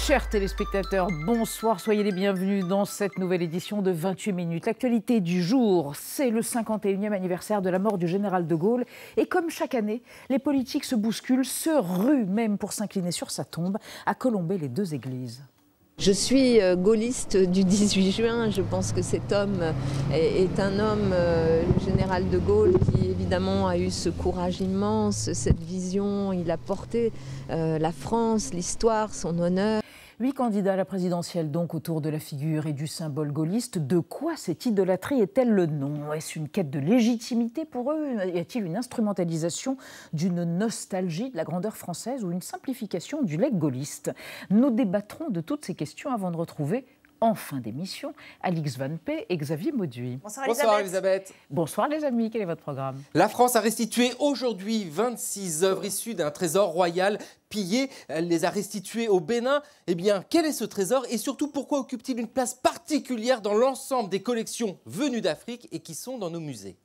Chers téléspectateurs, bonsoir, soyez les bienvenus dans cette nouvelle édition de 28 minutes. L'actualité du jour, c'est le 51e anniversaire de la mort du général de Gaulle. Et comme chaque année, les politiques se bousculent, se ruent même pour s'incliner sur sa tombe, à colomber les deux églises. Je suis gaulliste du 18 juin. Je pense que cet homme est un homme, le général de Gaulle, qui évidemment a eu ce courage immense, cette vision. Il a porté la France, l'histoire, son honneur. 8 candidats à la présidentielle donc autour de la figure et du symbole gaulliste. De quoi cette idolâtrie est-elle le nom? Est-ce une quête de légitimité pour eux? Y a-t-il une instrumentalisation d'une nostalgie de la grandeur française ou une simplification du legs gaulliste? Nous débattrons de toutes ces questions avant de retrouver en fin d'émission, Alix Van P et Xavier Mauduit. Bonsoir Elisabeth. Bonsoir les amis, quel est votre programme? La France a restitué aujourd'hui 26 œuvres issues d'un trésor royal pillé. Elle les a restituées au Bénin. Eh bien, quel est ce trésor et surtout pourquoi occupe-t-il une place particulière dans l'ensemble des collections venues d'Afrique et qui sont dans nos musées?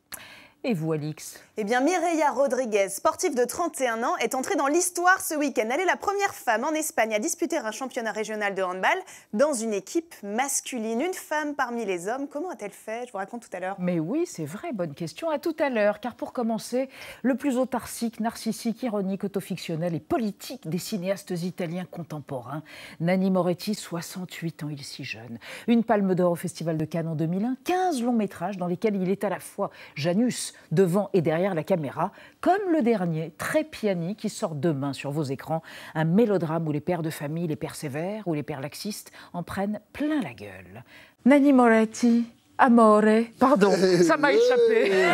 Et vous, Alix? Eh bien, Mireia Rodriguez, sportive de 31 ans, est entrée dans l'histoire ce week-end. Elle est la première femme en Espagne à disputer un championnat régional de handball dans une équipe masculine. Une femme parmi les hommes. Comment a-t-elle fait? Je vous raconte tout à l'heure. Mais oui, c'est vrai, bonne question. À tout à l'heure, car pour commencer, le plus autarcique, narcissique, ironique, autofictionnel et politique des cinéastes italiens contemporains. Nanni Moretti, 68 ans, il est si jeune. Une palme d'or au Festival de Cannes en 2001, 15 longs métrages dans lesquels il est à la fois Janus, devant et derrière la caméra, comme le dernier, Trépiani, qui sort demain sur vos écrans, un mélodrame où les pères de famille, les pères sévères ou les pères laxistes en prennent plein la gueule. Nanni Moretti, amore, pardon, ça m'a échappé.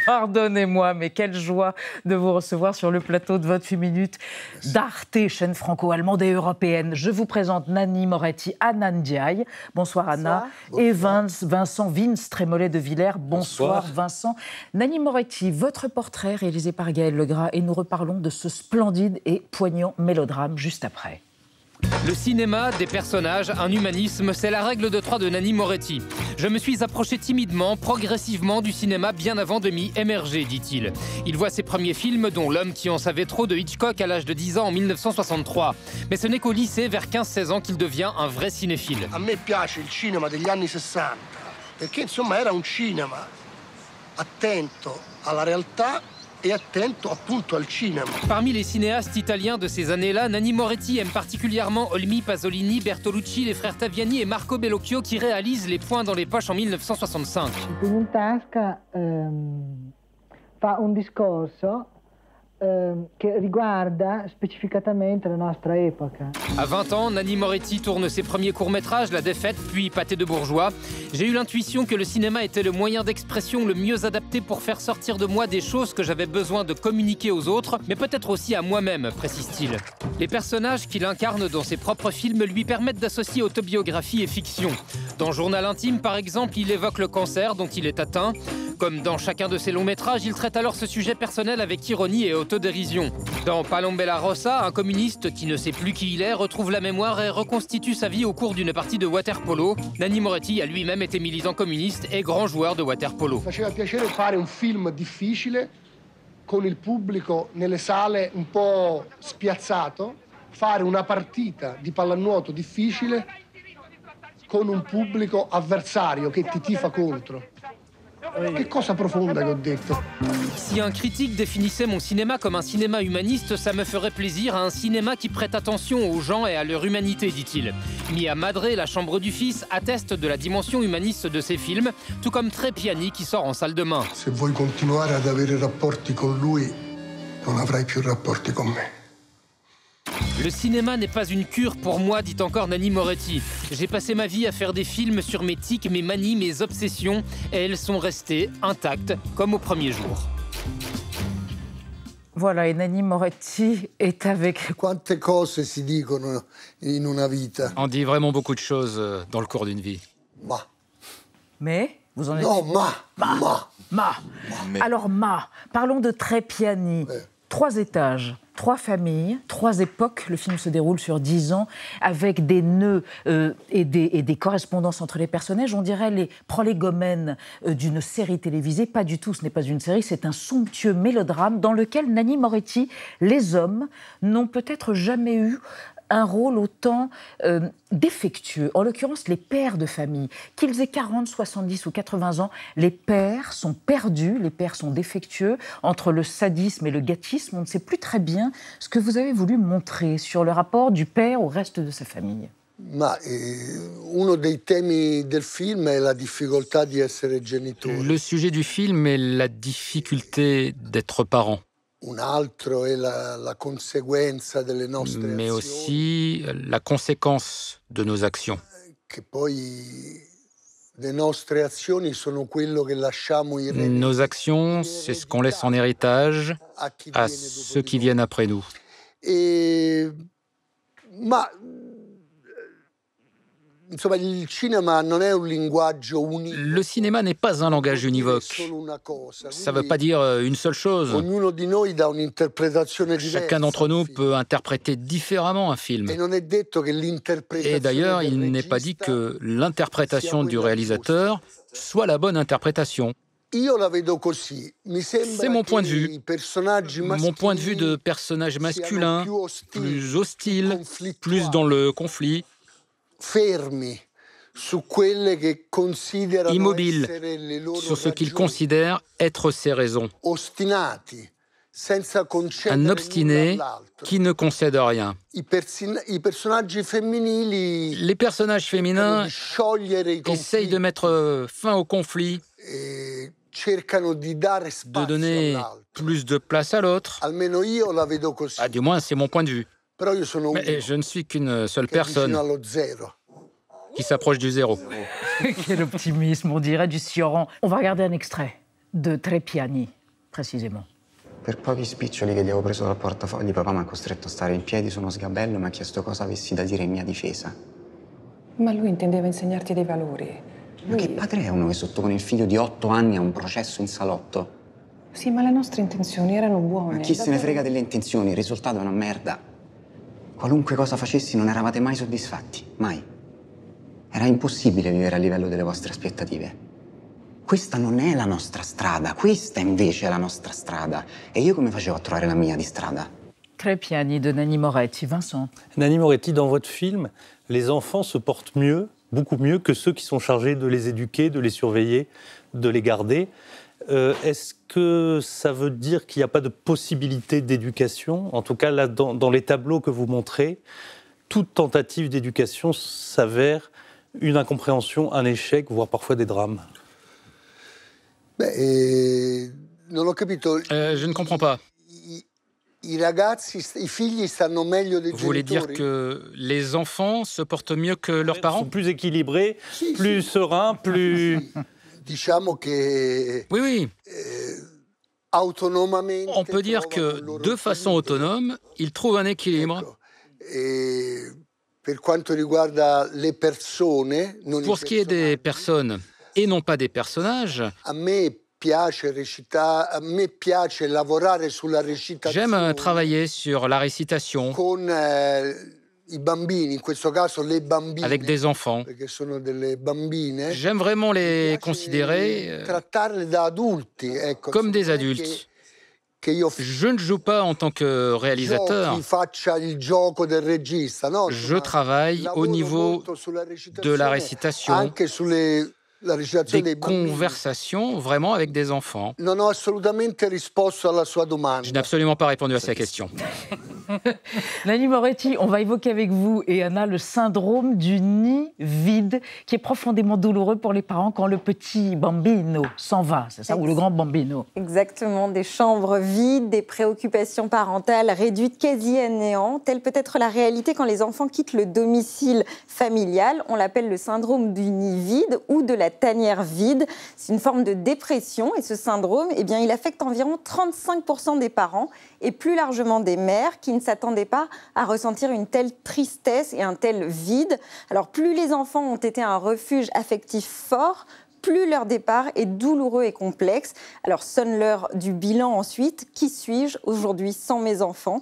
Pardonnez-moi, mais quelle joie de vous recevoir sur le plateau de 28 minutes d'Arte, chaîne franco-allemande et européenne. Je vous présente Nanni Moretti, Anna Ndiaye. Bonsoir Anna. Bonsoir. Et Vincent Vince Trémollet de Villers. Bonsoir Vincent. Nanni Moretti, votre portrait réalisé par Gaël Legras et nous reparlons de ce splendide et poignant mélodrame juste après. Le cinéma, des personnages, un humanisme, c'est la règle de 3 de Nanni Moretti. Je me suis approché timidement, progressivement du cinéma bien avant de m'y émerger, dit-il. Il voit ses premiers films, dont L'homme qui en savait trop de Hitchcock à l'âge de 10 ans en 1963. Mais ce n'est qu'au lycée, vers 15-16 ans, qu'il devient un vrai cinéphile. A me piace il cinema degli anni 60, perché insomma era un cinema attento alla realtà et attento appunto al cinema. Parmi les cinéastes italiens de ces années-là, Nanni Moretti aime particulièrement Olmi, Pasolini, Bertolucci, les frères Taviani et Marco Bellocchio qui réalisent Les poings dans les poches en 1965. In tasca fa un discorso che riguarda specificatamente la nostra epoca. À 20 ans, Nanni Moretti tourne ses premiers courts-métrages, La Défaite, puis Pâté de bourgeois. J'ai eu l'intuition que le cinéma était le moyen d'expression le mieux adapté pour faire sortir de moi des choses que j'avais besoin de communiquer aux autres, mais peut-être aussi à moi-même, précise-t-il. Les personnages qu'il incarne dans ses propres films lui permettent d'associer autobiographie et fiction. Dans Journal intime, par exemple, il évoque le cancer dont il est atteint. Comme dans chacun de ses longs métrages, il traite alors ce sujet personnel avec ironie et autodérision. Dans Palombella Rossa, un communiste qui ne sait plus qui il est retrouve la mémoire et reconstitue sa vie au cours d'une partie de waterpolo. Nanni Moretti a lui-même été militant communiste et grand joueur de waterpolo. Faceva piacere fare un film difficile con il pubblico nelle sale un po' spiazzato, fare una partita di pallanuoto difficile con un pubblico avversario che ti tifa contro. Che cosa profonda che ho detto. Si un critique définissait mon cinéma comme un cinéma humaniste, ça me ferait plaisir à un cinéma qui prête attention aux gens et à leur humanité, dit-il. Mia Madre, La chambre du fils, atteste de la dimension humaniste de ses films, tout comme Trépiani qui sort en salle demain. Se vuoi continuare ad avere rapporti con lui, non avrai più rapporti con me. Le cinéma n'est pas une cure pour moi, dit encore Nanni Moretti. J'ai passé ma vie à faire des films sur mes tics, mes manies, mes obsessions, et elles sont restées intactes, comme au premier jour. Voilà, et Nanni Moretti est avec... Quante cose si dicono in una vita. On dit vraiment beaucoup de choses dans le cours d'une vie. Ma. Mais vous en êtes... Non, ma. Alors, parlons de Trépiani. Ouais. 3 étages, 3 familles, 3 époques. Le film se déroule sur 10 ans avec des nœuds et des correspondances entre les personnages. On dirait les prolégomènes d'une série télévisée. Pas du tout, ce n'est pas une série, c'est un somptueux mélodrame dans lequel Nanni Moretti, les hommes, n'ont peut-être jamais eu un rôle autant défectueux. En l'occurrence, les pères de famille. Qu'ils aient 40, 70 ou 80 ans, les pères sont perdus, les pères sont défectueux. Entre le sadisme et le gâtisme, on ne sait plus très bien ce que vous avez voulu montrer sur le rapport du père au reste de sa famille. Ma uno dei temi del film è la difficoltà di essere genitori. Le sujet du film est la difficulté d'être parent. Un altro è la conseguenza delle nostre Mais azioni. aussi la conséquence de nos actions. Che poi le nostre azioni sono quello che lasciamo in eredità Nos actions, c'est ce qu'on laisse en héritage à ceux qui viennent après nous. Ma insomma, il cinema non è un linguaggio unico. Le cinéma n'est pas un langage univoque. Ça ne veut pas dire une seule chose. Ognuno di noi dà un'interpretazione diversa. Chacun d'entre nous peut interpréter différemment un film. E non è detto che l'interpretazione Et d'ailleurs, il del n'est pas dit regista que l'interprétation du réalisateur soit la bonne interprétation. Io la vedo così. Mi C'est sembra mon point che de vue. i personaggi Mon point de vue de maschili personnage siano masculin, più ostili, plus hostile, conflittuali, plus dans le conflit, fermi su quelle che considerano immobile essere le loro sur ce qu'ils ragioni, considèrent être ses raisons. ostinati, senza concedere Un nulla obstiné all'altro. qui ne concède rien. I personaggi femminili Les personnages féminins di sciogliere i essayent de conflitti mettre fin au conflit, e cercano di dare de spazio donner all'altro. plus de place à l'autre. Almeno io la vedo così. Ah, du moins, c'est mon point de vue. Però io sono uno Mais je ne suis qu'une seule che è vicino personne allo zero. qui s'approche du zéro. Quel optimisme, on dirait du Sioran. On va regarder un extrait de Tre Piani, précisément. Per pochi spiccioli che gli avevo preso dal portafogli, papà mi ha costretto a stare in piedi su uno sgabello e mi ha chiesto cosa avessi da dire in mia difesa. Ma lui intendeva insegnarti dei valori. Ma che padre è uno che sottopone il figlio di 8 anni a un processo in salotto? Sì, ma le nostre intenzioni erano buone. Ma chi se ne frega delle intenzioni? Il risultato è una merda. Qualunque cosa facessi non eravate mai soddisfatti, mai. Era impossibile vivere a livello delle vostre aspettative. Questa non è la nostra strada, questa invece è la nostra strada. E io come facevo a trovare la mia di strada? Tre Piani de Nanni Moretti. Vincent. Nanni Moretti, dans votre film, les enfants se portent mieux, beaucoup mieux que ceux qui sont chargés de les éduquer, de les surveiller, de les garder. Est-ce que ça veut dire qu'il n'y a pas de possibilité d'éducation? En tout cas, là, dans les tableaux que vous montrez, toute tentative d'éducation s'avère une incompréhension, un échec, voire parfois des drames. Non ho capito. Je ne comprends pas. I ragazzi, i figli stanno meglio dei Vous voulez dire genitori? que les enfants se portent mieux que leurs Ils parents? sont plus équilibrés, Sì, plus sereins, plus... Diciamo che Oui, oui. autonomamente On peut dire trovano que il loro de façon equilibrio. autonome, ils trouvent un équilibre. Ecco. E per quanto riguarda le persone, non Pour i ce qui est des personaggi, personnes et non pas des personnages, a me piace recitare, a me piace lavorare sulla recitazione j'aime travailler sur la récitation con i bambini, in questo caso le bambine, avec des enfants. perché sono delle bambine. J'aime vraiment les Mi piace considérer trattarle da adulti, ecco, comme des non è adultes. che io Je ne joue pas en tant que réalisateur. giochi, faccia il gioco del regista, no? Je Ma travaille au lavoro niveau molto sulla de la récitation, anche la recitazione des dei bambini. conversations vraiment avec des enfants. Non ho assolutamente risposto alla sua domanda. Je n'ai absolument pas répondu à sa question. Nanni Moretti, on va évoquer avec vous et Anna le syndrome du nid vide qui est profondément douloureux pour les parents quand le petit bambino s'en va, c'est ça, ou le grand bambino. Exactement, des chambres vides, des préoccupations parentales réduites quasi à néant. Telle peut être la réalité quand les enfants quittent le domicile familial. On l'appelle le syndrome du nid vide ou de la tanière vide. C'est une forme de dépression et ce syndrome, eh bien, il affecte environ 35% des parents et plus largement des mères qui ne s'attendaient pas à ressentir une telle tristesse et un tel vide. Alors plus les enfants ont été un refuge affectif fort, plus leur départ est douloureux et complexe. Alors sonne l'heure du bilan ensuite. Qui suis-je aujourd'hui sans mes enfants ?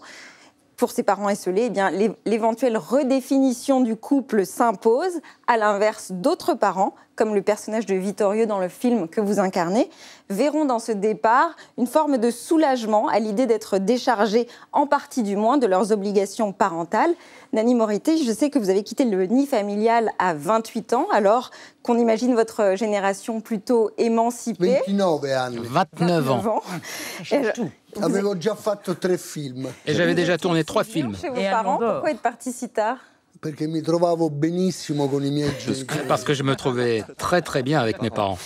Pour ces parents esseulés, eh bien, l'éventuelle redéfinition du couple s'impose, à l'inverse d'autres parents, comme le personnage de Vittorio dans le film que vous incarnez, verront dans ce départ une forme de soulagement à l'idée d'être déchargés, en partie du moins, de leurs obligations parentales. Nanni Moretti, je sais que vous avez quitté le nid familial à 28 ans, alors qu'on imagine votre génération plutôt émancipée. 29 ans. Avevo già fatto 3 film. Et j'avais déjà tourné 3 films. Chez vos parents, pourquoi être parti si tard? Perché mi trovavo benissimo con i miei genitori. Parce que je me trouvais très très bien avec mes parents.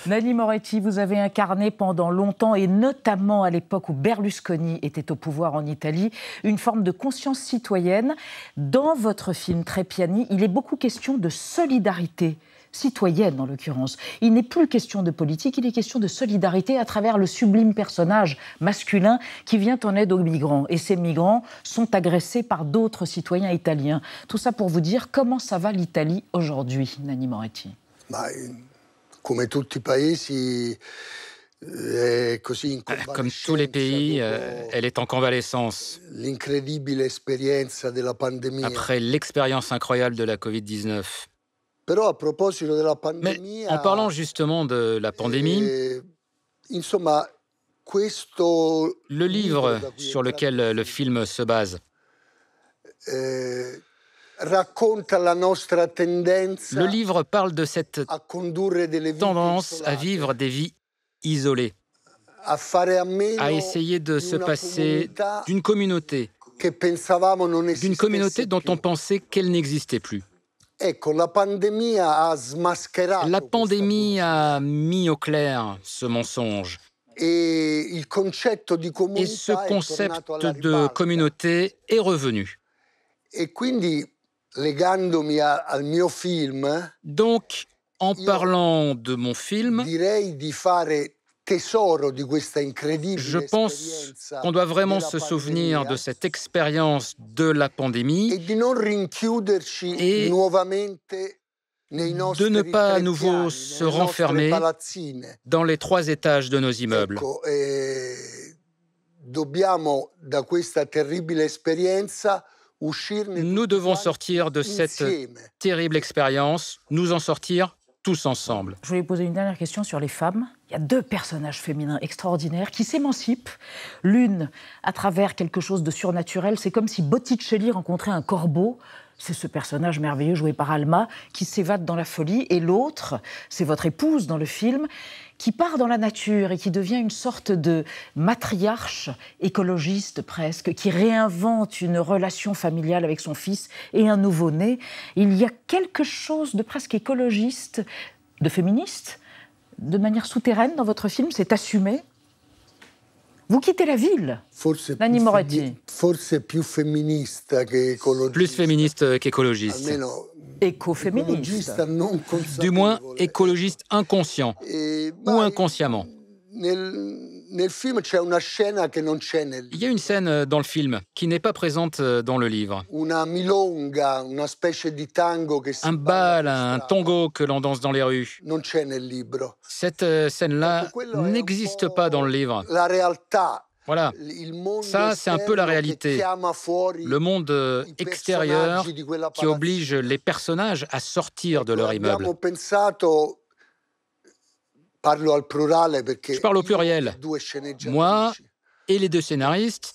Nanni Moretti, vous avez incarné pendant longtemps, et notamment à l'époque où Berlusconi était au pouvoir en Italie, une forme de conscience citoyenne. Dans votre film Trepiani, il est beaucoup question de solidarité citoyenne, en l'occurrence. Il n'est plus question de politique, il est question de solidarité à travers le sublime personnage masculin qui vient en aide aux migrants. Et ces migrants sont agressés par d'autres citoyens italiens. Tout ça pour vous dire comment ça va l'Italie aujourd'hui, Nanni Moretti. Come tutti i paesi, è così in Comme tous les pays, elle est en convalescence. L'incredibile esperienza della pandemia. Après l'expérience incroyable de la Covid-19. Però a proposito della Mais pandemia, en parlant justement de la pandémie, insomma, questo le livre sur lequel le film se base racconta la nostra tendenza le livre parle de cette a condurre delle vite tendance à isolate, vivre des vies isolées, a fare a meno à essayer de di se una passer comunità d'une communauté che pensavamo non esistesse dont on più. pensait qu'elle n'existait plus. Ecco, la pandemia ha smascherato La questa pandémie a mis au clair ce mensonge. e il concetto di Et comunità ce è concept tornato alla de ribalta. communauté est revenu. E quindi, legandomi al mio film, Donc, en parlant de mon film, direi di fare tesoro di questa incredibile je pense esperienza qu'on doit vraiment della se souvenir pandemia de cette expérience de la pandémie e di non rinchiuderci et nuovamente nei nostri de ne pas à nouveau piani, se nelle nostre renfermer palazzine. dans les 3 étages de nos immeubles. Ecco, dobbiamo da questa terribile esperienza uscirne Nous tutti devons quanti sortir de cette insieme. terrible expérience, nous en sortir tous ensemble. Je voulais vous poser une dernière question sur les femmes. Il y a 2 personnages féminins extraordinaires qui s'émancipent. L'une à travers quelque chose de surnaturel. C'est comme si Botticelli rencontrait un corbeau. C'est ce personnage merveilleux joué par Alma qui s'évade dans la folie. Et l'autre, c'est votre épouse dans le film, qui part dans la nature et qui devient une sorte de matriarche écologiste presque, qui réinvente une relation familiale avec son fils et un nouveau-né. Il y a quelque chose de presque écologiste, de féministe, de manière souterraine dans votre film, c'est assumé. Vous quittez la ville, Nanni Moretti. Forse più femminista che ecologista. Plus féministe qu'écologiste. Almeno écoféministe. ecologista non consapevole. Du moins écologiste inconscient ou inconsciemment. Nel film c'è una scena che non c'è nel Il y a une scène dans le film qui n'est pas présente dans le livre. Una milonga, una specie di tango che si Un bal, un tango que l'on danse dans les rues. non c'è nel libro. Cette scène-là n'existe pas dans le livre. La realtà. Voilà, Il mondo ça c'est un peu la esterno che réalité. chiama fuori Le monde i extérieur personaggi di quella qui oblige les personnages à sortir de leur immeuble. Abbiamo pensato, parlo al plurale perché Je parle au pluriel. due sceneggiatrici. Moi et les 2 scénaristes,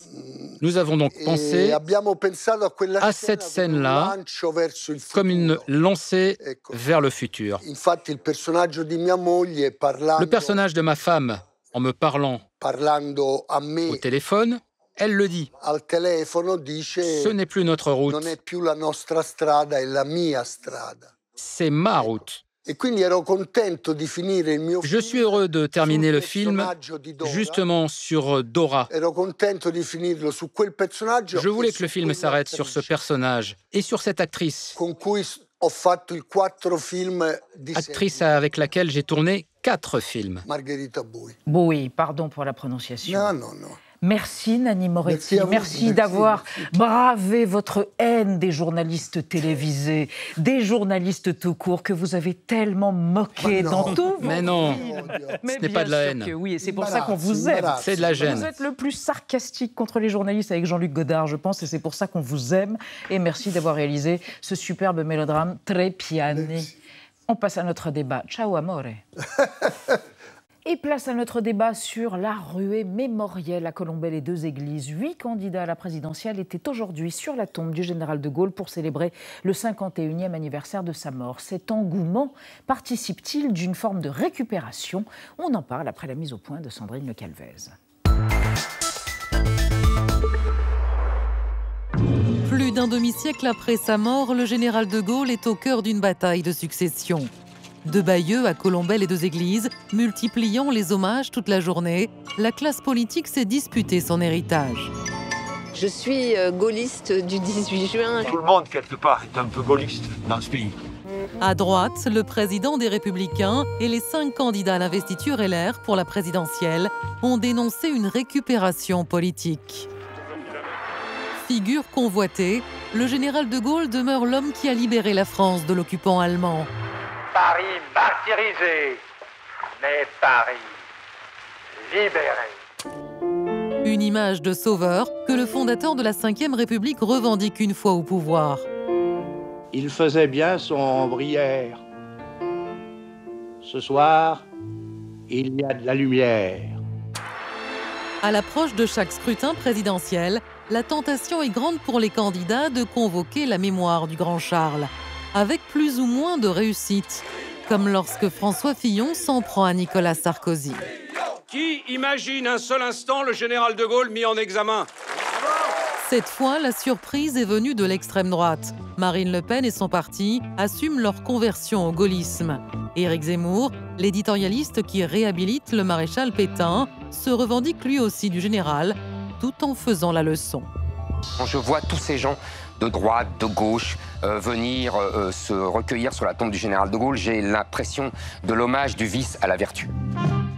nous avons donc E pensé abbiamo pensato a quella à scena cette come un scène-là lancio verso il comme une futuro. lancée Ecco. vers le futur. Infatti il personaggio di mia moglie Le personnage de ma femme, en me parlant parlando a me au téléphone, elle le dit. al telefono dice Ce n'est plus notre non route, è più la nostra strada, è la mia strada. c'est ma route. E quindi ero contento di finire il mio Je film suis heureux de terminer le film personaggio di Dora. justement sur Dora. Ero contento di finirlo su quel personaggio Je voulais e que le su film s'arrête sur ce quell'attrice personnage et sur cette actrice, con cui ho fatto i 4 film di actrice seguito. avec laquelle j'ai tourné 4 films. Margherita Bui. Oui, pardon pour la prononciation. No. Merci Nanni Moretti, merci d'avoir bravé votre haine des journalistes télévisés, des journalistes tout court que vous avez tellement moqués dans tous vos Mais non, ce n'est pas de la haine. Oui, et c'est pour ça qu'on vous aime. C'est de la gêne. Vous êtes le plus sarcastique contre les journalistes avec Jean-Luc Godard, je pense, et c'est pour ça qu'on vous aime. Et merci d'avoir réalisé ce superbe mélodrame Tre Piani. On passe à notre débat. Ciao amore. Et place à notre débat sur la ruée mémorielle à Colombey-les-Deux-Églises. 8 candidats à la présidentielle étaient aujourd'hui sur la tombe du général de Gaulle pour célébrer le 51e anniversaire de sa mort. Cet engouement participe-t-il d'une forme de récupération? On en parle après la mise au point de Sandrine Le Calvez. Plus d'un demi-siècle après sa mort, le général de Gaulle est au cœur d'une bataille de succession. De Bayeux à Colombey-les-Deux-Églises, multipliant les hommages toute la journée, la classe politique s'est disputée son héritage. Je suis gaulliste du 18 juin. Tout le monde, quelque part, est un peu gaulliste dans ce pays. À droite, le président des Républicains et les 5 candidats à l'investiture LR pour la présidentielle ont dénoncé une récupération politique. Figure convoitée, le général de Gaulle demeure l'homme qui a libéré la France de l'occupant allemand. Paris martyrisé, mais Paris libéré. Une image de sauveur que le fondateur de la Ve République revendique une fois au pouvoir. Il faisait bien son Brière. Ce soir, il y a de la lumière. À l'approche de chaque scrutin présidentiel, la tentation est grande pour les candidats de convoquer la mémoire du grand Charles, avec plus ou moins de réussite, comme lorsque François Fillon s'en prend à Nicolas Sarkozy. Qui imagine un seul instant le général de Gaulle mis en examen? Cette fois, la surprise est venue de l'extrême droite. Marine Le Pen et son parti assument leur conversion au gaullisme. Éric Zemmour, l'éditorialiste qui réhabilite le maréchal Pétain, se revendique lui aussi du général, tout en faisant la leçon. Quand je vois tous ces gens de droite, de gauche, venir se recueillir sur la tombe du général de Gaulle, j'ai l'impression de l'hommage du vice à la vertu.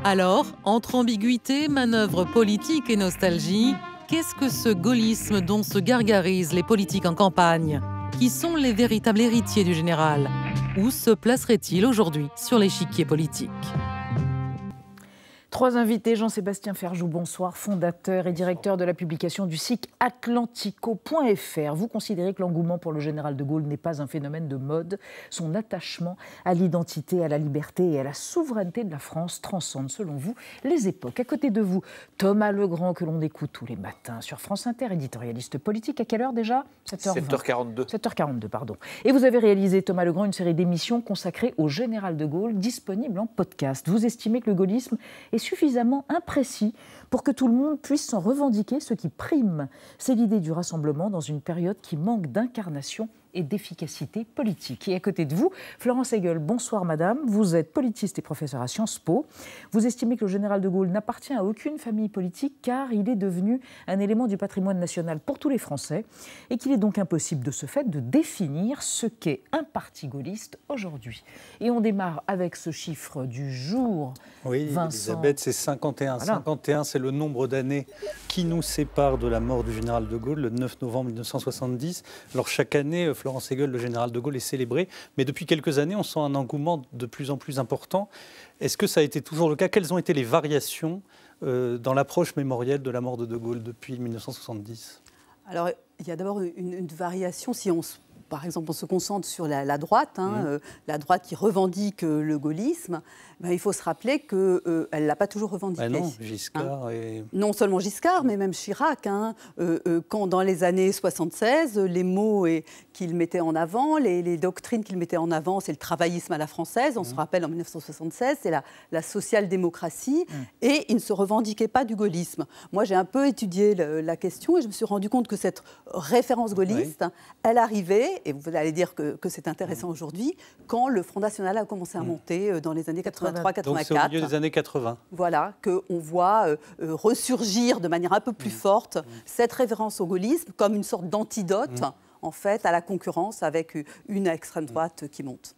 Alors, entre ambiguïté, manœuvre politique et nostalgie, qu'est-ce que ce gaullisme dont se gargarisent les politiques en campagne? Qui sont les véritables héritiers du général? Où se placerait-il aujourd'hui sur l'échiquier politique? 3 invités, Jean-Sébastien Ferjou, bonsoir, fondateur et directeur de la publication du site atlantico.fr. Vous considérez que l'engouement pour le général de Gaulle n'est pas un phénomène de mode. Son attachement à l'identité, à la liberté et à la souveraineté de la France transcende, selon vous, les époques. À côté de vous, Thomas Legrand, que l'on écoute tous les matins sur France Inter, éditorialiste politique. À quelle heure déjà? 7h42. 7h42, pardon. Et vous avez réalisé, Thomas Legrand, une série d'émissions consacrées au général de Gaulle, disponible en podcast. Vous estimez que le gaullisme est suffisamment imprécis pour que tout le monde puisse s'en revendiquer. Ce qui prime, c'est l'idée du rassemblement dans une période qui manque d'incarnation et d'efficacité politique. Et à côté de vous, Florence Hegel, bonsoir madame, vous êtes politiste et professeure à Sciences Po. Vous estimez que le général de Gaulle n'appartient à aucune famille politique car il est devenu un élément du patrimoine national pour tous les Français et qu'il est donc impossible de ce fait de définir ce qu'est un parti gaulliste aujourd'hui. Et on démarre avec ce chiffre du jour. Oui, Vincent. Elisabeth, c'est 51. Voilà. 51, c'est le nombre d'années qui nous sépare de la mort du général de Gaulle, le 9 novembre 1970. Alors chaque année, Florence Hegel, le général de Gaulle, est célébré. Mais depuis quelques années, on sent un engouement de plus en plus important. Est-ce que ça a été toujours le cas? Quelles ont été les variations dans l'approche mémorielle de la mort de Gaulle depuis 1970? Alors, il y a d'abord une variation si on par exemple, on se concentre sur la droite, la droite qui revendique le gaullisme. Il faut se rappeler qu'elle ne l'a pas toujours revendiqué. Non, Giscard et... Non seulement Giscard, mais même Chirac. Quand dans les années 76, les mots qu'il mettait en avant, les doctrines qu'il mettait en avant, c'est le travaillisme à la française. On se rappelle en 1976, c'est la social-démocratie. Et il ne se revendiquait pas du gaullisme. Moi, j'ai un peu étudié la question et je me suis rendu compte que cette référence gaulliste, elle arrivait, et vous allez dire que c'est intéressant aujourd'hui, quand le Front National a commencé à monter dans les années 83-84. Donc c'est au milieu des années 80. Voilà, qu'on voit ressurgir de manière un peu plus forte cette référence au gaullisme comme une sorte d'antidote, en fait, à la concurrence avec une extrême droite qui monte.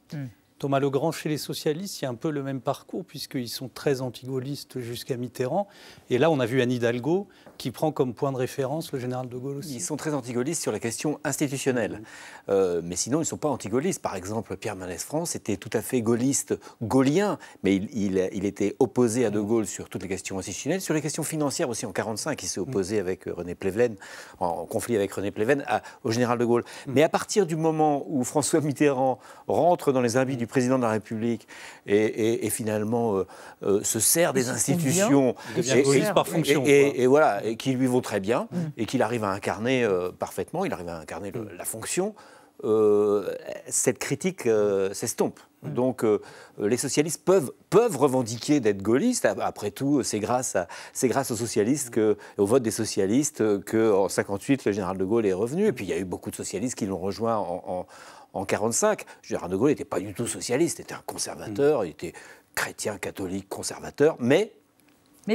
Thomas Legrand, chez les socialistes, il y a un peu le même parcours, puisqu'ils sont très anti-gaullistes jusqu'à Mitterrand. Et là, on a vu Anne Hidalgo, qui prend comme point de référence le général de Gaulle aussi. Ils sont très anti-gaullistes sur la question institutionnelle. Mais sinon, ils ne sont pas anti-gaullistes. Par exemple, Pierre Mendès France était tout à fait gaulliste, gaullien, mais il était opposé à de Gaulle sur toutes les questions institutionnelles. Sur les questions financières aussi, en 1945, il s'est opposé avec René Pleven, en conflit avec René Pleven, au général de Gaulle. Mais à partir du moment où François Mitterrand rentre dans les habits du président de la République et finalement se sert des institutions et voilà, et qui lui vont très bien et qu'il arrive à incarner parfaitement, il arrive à incarner la fonction, cette critique s'estompe. Donc les socialistes peuvent revendiquer d'être gaullistes. Après tout, c'est grâce aux socialistes, au vote des socialistes, qu'en 1958, le général de Gaulle est revenu. Et puis il y a eu beaucoup de socialistes qui l'ont rejoint en 1945. Le général de Gaulle n'était pas du tout socialiste, il était un conservateur, il était chrétien, catholique, conservateur, mais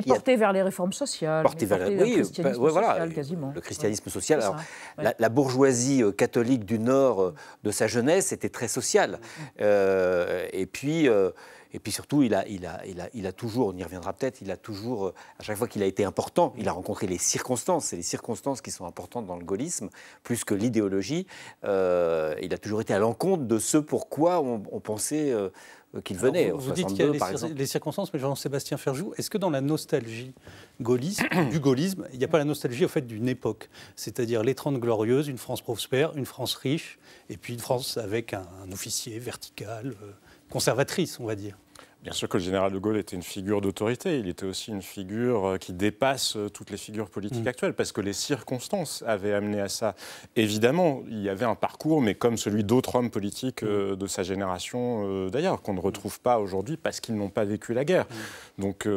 porté vers les réformes sociales, porté vers le christianisme social, quasiment. Le christianisme social. Alors, la bourgeoisie catholique du Nord de sa jeunesse était très sociale. Et puis surtout, il a toujours, on y reviendra peut-être, il a toujours, à chaque fois qu'il a été important, il a rencontré les circonstances. C'est les circonstances qui sont importantes dans le gaullisme, plus que l'idéologie. Il a toujours été à l'encontre de ce pourquoi on pensait qu'il venait. Vous dites qu'il y a les circonstances, mais Jean-Sébastien Ferjou, est-ce que dans la nostalgie gaulliste, du gaullisme, il n'y a pas la nostalgie au fait d'une époque, c'est-à-dire les 30 Glorieuses, une France prospère, une France riche, et puis une France avec un officier vertical, conservatrice, on va dire? Bien sûr que le général de Gaulle était une figure d'autorité, il était aussi une figure qui dépasse toutes les figures politiques actuelles, parce que les circonstances avaient amené à ça. Évidemment, il y avait un parcours, mais comme celui d'autres hommes politiques de sa génération d'ailleurs, qu'on ne retrouve pas aujourd'hui parce qu'ils n'ont pas vécu la guerre. Donc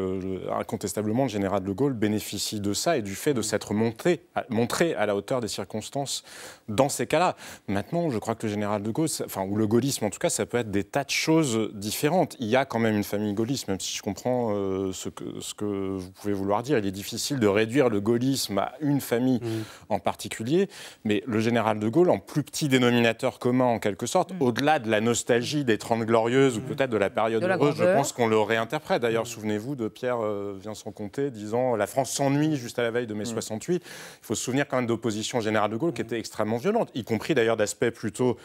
incontestablement, le général de Gaulle bénéficie de ça et du fait de s'être montré à la hauteur des circonstances dans ces cas-là. Maintenant, je crois que le général de Gaulle, ou le gaullisme en tout cas, ça peut être des tas de choses différentes. Il y a quand même une famille gaulliste, même si je comprends ce que vous pouvez vouloir dire. Il est difficile de réduire le gaullisme à une famille en particulier, mais le général de Gaulle, en plus petit dénominateur commun en quelque sorte, au-delà de la nostalgie des 30 Glorieuses ou peut-être de la période heureuse, je pense qu'on le réinterprète. D'ailleurs, souvenez-vous de Pierre Vincent-Comté disant « La France s'ennuie » juste à la veille de mai 68. Il faut se souvenir quand même d'opposition au général de Gaulle qui était extrêmement violente, y compris d'ailleurs d'aspects plutôt,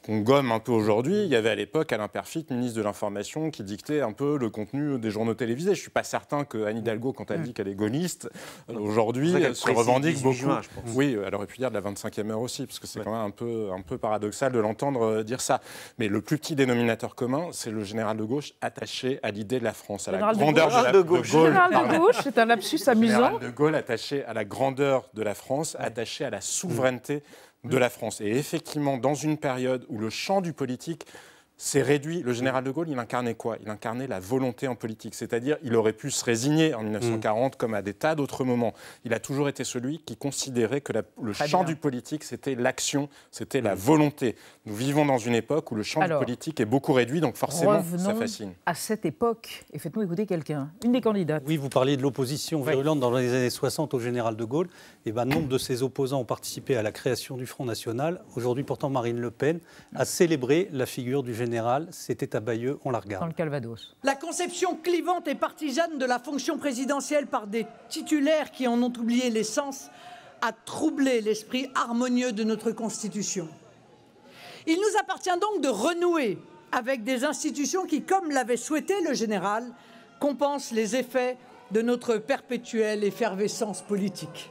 qu'on gomme un peu aujourd'hui. Il y avait à l'époque Alain Peyrefitte, ministre de l'Information, qui dictait un peu le contenu des journaux télévisés. Je ne suis pas certain qu'Anne Hidalgo, quand elle dit qu'elle est gaulliste, aujourd'hui, se revendique beaucoup. Juin, je pense. Oui, elle aurait pu dire de la 25e heure aussi, parce que c'est quand même un peu paradoxal de l'entendre dire ça. Mais le plus petit dénominateur commun, c'est le général de gauche attaché à l'idée de la France, à la grandeur de Gaulle. Général de gauche, c'est un lapsus amusant. Général de Gaulle attaché à la grandeur de la France, attaché à la souveraineté de la France. Et effectivement, dans une période où le champ du politique s'est réduit, le général de Gaulle, il incarnait quoi? Il incarnait la volonté en politique, c'est-à-dire il aurait pu se résigner en 1940 comme à des tas d'autres moments. Il a toujours été celui qui considérait que le champ du politique, c'était l'action, c'était la volonté. Nous vivons dans une époque où le champ du politique est beaucoup réduit, donc forcément, ça fascine. À cette époque, et faites-nous écouter quelqu'un, une des candidates. Oui, vous parliez de l'opposition virulente dans les années 60 au général de Gaulle. Et nombre de ses opposants ont participé à la création du Front National. Aujourd'hui, pourtant, Marine Le Pen a célébré la figure du général. C'était à Bayeux, on la regarde. Dans le Calvados. La conception clivante et partisane de la fonction présidentielle par des titulaires qui en ont oublié l'essence a troublé l'esprit harmonieux de notre Constitution. Il nous appartient donc de renouer avec des institutions qui, comme l'avait souhaité le général, compensent les effets de notre perpétuelle effervescence politique.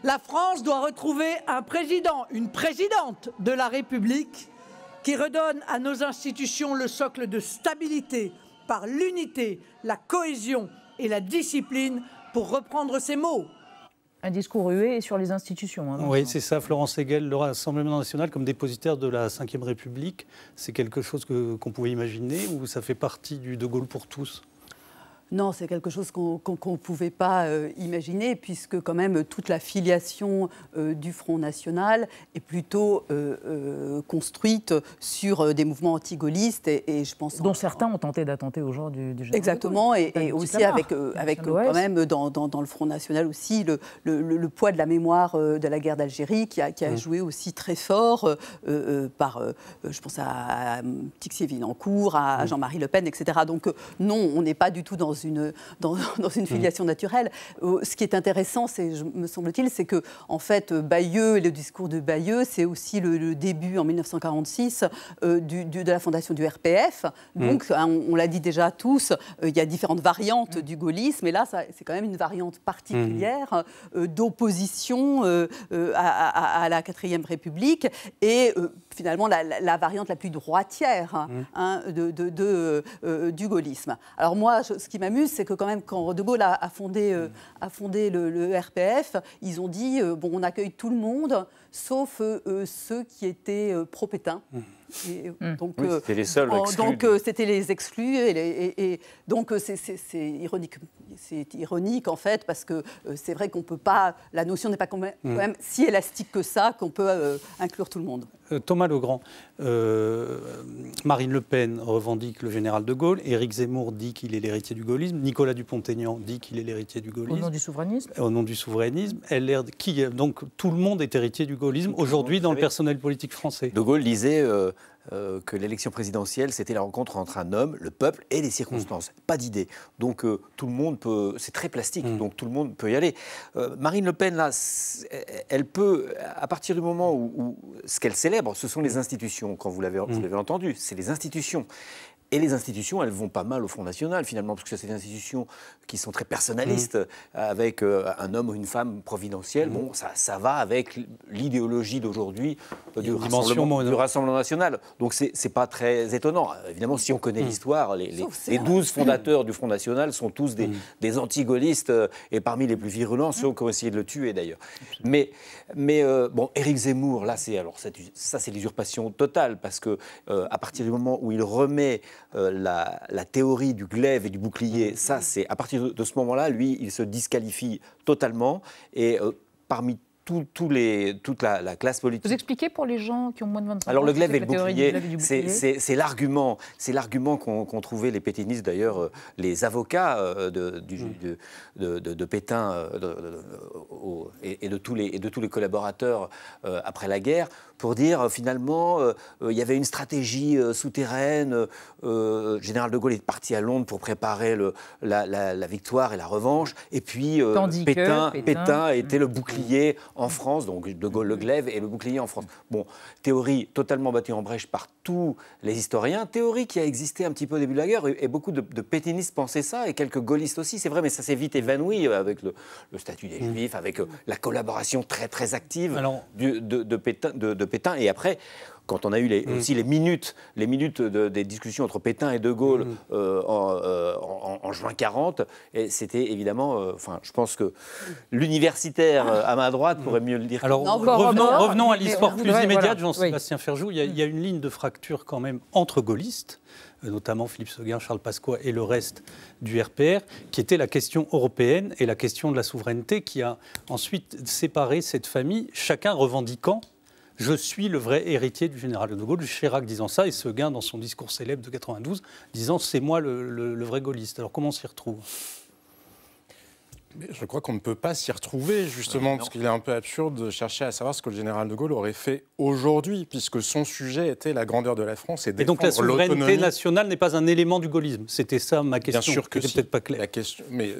La France doit retrouver un président, une présidente de la République qui redonne à nos institutions le socle de stabilité par l'unité, la cohésion et la discipline, pour reprendre ces mots. Un discours hué sur les institutions. Oui, c'est ça. Florence Hegel, le Rassemblement national comme dépositaire de la Ve République, c'est quelque chose qu'on pouvait imaginer ou ça fait partie du De Gaulle pour tous? Non, c'est quelque chose qu'on ne pouvait pas imaginer, puisque quand même toute la filiation du Front National est plutôt construite sur des mouvements anti-gaullistes, et je pense... Dont certains ont tenté d'attenter au genre du général. Exactement, et aussi avec quand même dans le Front National aussi le poids de la mémoire de la guerre d'Algérie qui a joué aussi très fort par, je pense à Tixier-Villancourt, à Jean-Marie Le Pen, etc. Donc non, on n'est pas du tout dans une filiation naturelle. Ce qui est intéressant, me semble-t-il, c'est que en fait, Bayeux et le discours de Bayeux, c'est aussi le début en 1946 de la fondation du RPF. Donc, on l'a dit déjà tous, il y a différentes variantes du gaullisme, et là, c'est quand même une variante particulière d'opposition à la 4e République, et finalement la variante la plus droitière du gaullisme. Alors moi, ce qui m'amuse, c'est que quand même, quand De Gaulle a fondé le RPF, ils ont dit on accueille tout le monde, sauf ceux qui étaient pro-Pétain. Donc, c'était les seuls exclus. Donc c'était les exclus, et donc c'est ironique. C'est ironique en fait, parce que c'est vrai qu'on peut pas, la notion n'est pas quand même si élastique que ça, qu'on peut inclure tout le monde. Thomas Legrand, Marine Le Pen revendique le général de Gaulle, Éric Zemmour dit qu'il est l'héritier du gaullisme, Nicolas Dupont-Aignan dit qu'il est l'héritier du gaullisme. Au nom du souverainisme. Au nom du souverainisme. Donc tout le monde est héritier du gaullisme aujourd'hui dans le personnel politique français. De Gaulle disait que l'élection présidentielle, c'était la rencontre entre un homme, le peuple et les circonstances. Pas d'idée. Donc tout le monde peut... C'est très plastique, donc tout le monde peut y aller. Marine Le Pen, là, elle peut, à partir du moment où ce qu'elle célèbre, ce sont les institutions, quand vous l'avez entendu, c'est les institutions. Et les institutions, elles vont pas mal au Front National, finalement, parce que c'est des institutions qui sont très personnalistes, avec un homme ou une femme providentielle. Bon, ça va avec l'idéologie d'aujourd'hui du Rassemblement national. Donc, c'est pas très étonnant. Évidemment, si on connaît l'histoire, les 12 fondateurs du Front National sont tous des anti-gaullistes, et parmi les plus virulents, ceux qui ont essayé de le tuer, d'ailleurs. Mais bon, Éric Zemmour, là, c'est l'usurpation totale, parce que à partir du moment où il remet la théorie du glaive et du bouclier, ça, c'est à partir de ce moment-là, lui, il se disqualifie totalement, et parmi toute la classe politique. Vous expliquez pour les gens qui ont moins de 25 ans. Alors le glaive et le bouclier, c'est l'argument qu'ont trouvé les pétainistes, d'ailleurs, les avocats de Pétain et de tous les collaborateurs après la guerre, pour dire finalement il y avait une stratégie souterraine. Général de Gaulle est parti à Londres pour préparer la victoire et la revanche, et puis Pétain était le bouclier en France, donc de Gaulle le glaive et le bouclier en France. Bon, théorie totalement battue en brèche par tous les historiens, théorie qui a existé un petit peu au début de la guerre, et beaucoup de pétainistes pensaient ça, et quelques gaullistes aussi, c'est vrai, mais ça s'est vite évanoui avec le statut des Juifs, avec la collaboration très très active de Pétain, et après, quand on a eu aussi les minutes des discussions entre Pétain et De Gaulle en juin 40, et c'était évidemment, je pense que l'universitaire à ma droite pourrait mieux le dire. Alors revenons à l'histoire plus immédiate, Jean-Sébastien Ferjou. Il y a une ligne de fracture quand même entre gaullistes, notamment Philippe Séguin, Charles Pasqua et le reste du RPR, qui était la question européenne et la question de la souveraineté, qui a ensuite séparé cette famille, chacun revendiquant « Je suis le vrai héritier du général de Gaulle », Chirac disant ça, et Séguin, dans son discours célèbre de 92, disant « C'est moi le vrai gaulliste ». Alors comment on s'y retrouve ? Mais je crois qu'on ne peut pas s'y retrouver, justement, parce qu'il est un peu absurde de chercher à savoir ce que le général de Gaulle aurait fait aujourd'hui, puisque son sujet était la grandeur de la France et défendre donc la souveraineté nationale n'est pas un élément du gaullisme. C'était ça ma question. Bien sûr que c'était peut-être pas clair. Mais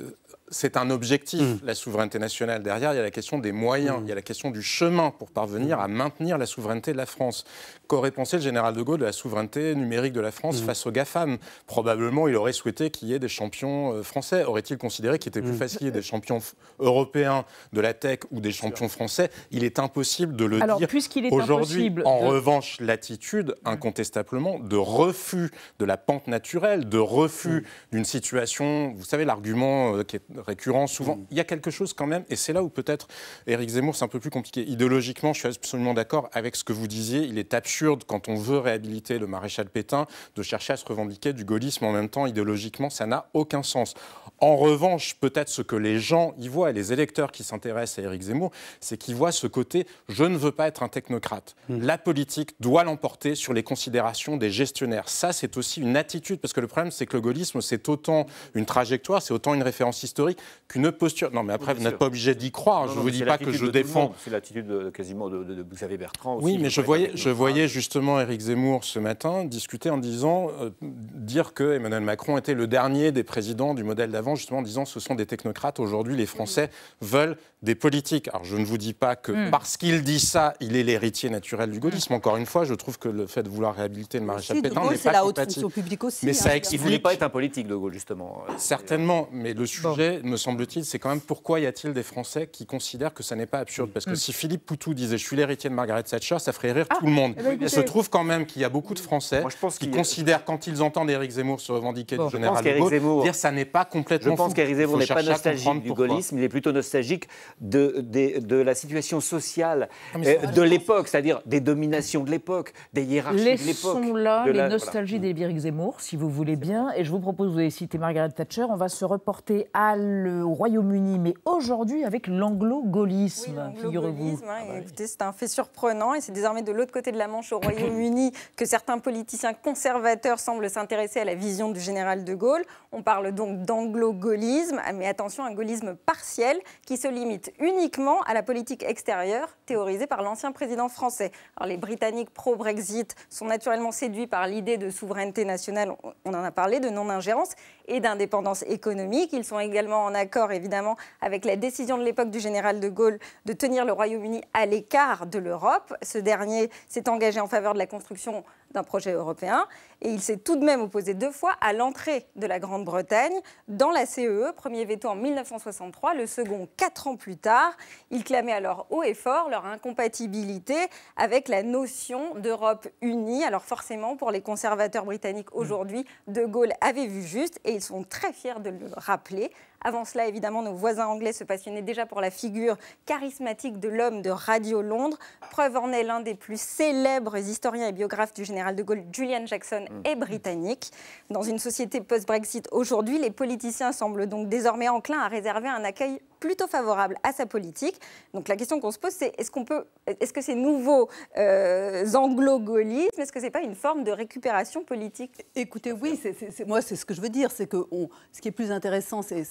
c'est un objectif, la souveraineté nationale. Derrière, il y a la question des moyens, il y a la question du chemin pour parvenir à maintenir la souveraineté de la France. Qu'aurait pensé le général de Gaulle de la souveraineté numérique de la France face aux GAFAM ? Probablement, il aurait souhaité qu'il y ait des champions français. Aurait-il considéré qu'il était plus facile qu'il y ait des champions européens de la tech ou des champions français ? Il est impossible de le dire aujourd'hui. En revanche, l'attitude, incontestablement, de refus de la pente naturelle, de refus d'une situation... Vous savez, l'argument qui est récurrent souvent. Il y a quelque chose quand même, et c'est là où peut-être Éric Zemmour, c'est un peu plus compliqué. Idéologiquement, je suis absolument d'accord avec ce que vous disiez. Il est absurde, quand on veut réhabiliter le maréchal Pétain, de chercher à se revendiquer du gaullisme en même temps. Idéologiquement, ça n'a aucun sens. En revanche, peut-être ce que les gens y voient, et les électeurs qui s'intéressent à Éric Zemmour, c'est qu'ils voient ce côté « je ne veux pas être un technocrate ». La politique doit l'emporter sur les considérations des gestionnaires. Ça, c'est aussi une attitude, parce que le problème, c'est que le gaullisme, c'est autant une trajectoire, c'est autant une référence historique qu'une posture. Non, mais après, vous n'êtes pas obligé d'y croire. Je ne vous dis pas que je défends... C'est l'attitude quasiment de Xavier Bertrand aussi. Oui, mais je voyais justement Éric Zemmour ce matin discuter en disant, dire que Emmanuel Macron était le dernier des présidents du modèle d'avant, justement en disant ce sont des technocrates. Aujourd'hui, les Français veulent des politiques. Alors, je ne vous dis pas que parce qu'il dit ça, il est l'héritier naturel du gaullisme. Encore une fois, je trouve que le fait de vouloir réhabiliter le maréchal Pétain n'est pas c'est la haute fonction publique aussi. Mais ça explique... Il ne voulait pas être un politique, de Gaulle, justement. Certainement, mais le sujet, me semble-t-il, c'est quand même pourquoi y a-t-il des Français qui considèrent que ça n'est pas absurde. Parce que si Philippe Poutou disait « je suis l'héritier de Margaret Thatcher », ça ferait rire tout le monde. Il se trouve quand même qu'il y a beaucoup de Français qui considèrent, quand ils entendent Éric Zemmour se revendiquer du général de Gaulle, dire ça n'est pas complètement fou. Je pense qu'Éric Zemmour n'est pas nostalgique du gaullisme, il est plutôt nostalgique de la situation sociale de l'époque, c'est-à-dire des dominations de l'époque, des hiérarchies de l'époque. Laissons là les nostalgies d'Éric Zemmour, si vous voulez bien. Et je vous propose, vous avez cité Margaret Thatcher, on va se reporter au Royaume-Uni, mais aujourd'hui avec l'anglo-gaullisme, figurez-vous. Écoutez, c'est un fait surprenant et c'est désormais de l'autre côté de la Manche, au Royaume-Uni, que certains politiciens conservateurs semblent s'intéresser à la vision du général de Gaulle. On parle donc d'anglo-gaullisme, mais attention, un gaullisme partiel qui se limite uniquement à la politique extérieure théorisée par l'ancien président français. Alors, les Britanniques pro-Brexit sont naturellement séduits par l'idée de souveraineté nationale, on en a parlé, de non-ingérence et d'indépendance économique. Ils sont également en accord, évidemment, avec la décision de l'époque du général de Gaulle de tenir le Royaume-Uni à l'écart de l'Europe. Ce dernier s'est engagé en faveur de la construction d'un projet européen et il s'est tout de même opposé 2 fois à l'entrée de la Grande-Bretagne dans la CEE, premier veto en 1963, le second 4 ans plus tard. Il clamait alors haut et fort leur incompatibilité avec la notion d'Europe unie. Alors forcément, pour les conservateurs britanniques aujourd'hui, De Gaulle avait vu juste et ils sont très fiers de le rappeler. Avant cela, évidemment, nos voisins anglais se passionnaient déjà pour la figure charismatique de l'homme de Radio Londres. Preuve en est l'un des plus célèbres historiens et biographes du général de Gaulle, Julian Jackson, est britannique. Dans une société post-Brexit aujourd'hui, les politiciens semblent donc désormais enclins à réserver un accueil plutôt favorable à sa politique. Donc la question qu'on se pose, c'est est-ce que ces nouveaux anglo-gaullismes, est-ce que ce n'est pas une forme de récupération politique? Écoutez, oui, moi c'est ce que je veux dire, c'est que ce qui est plus intéressant, c'est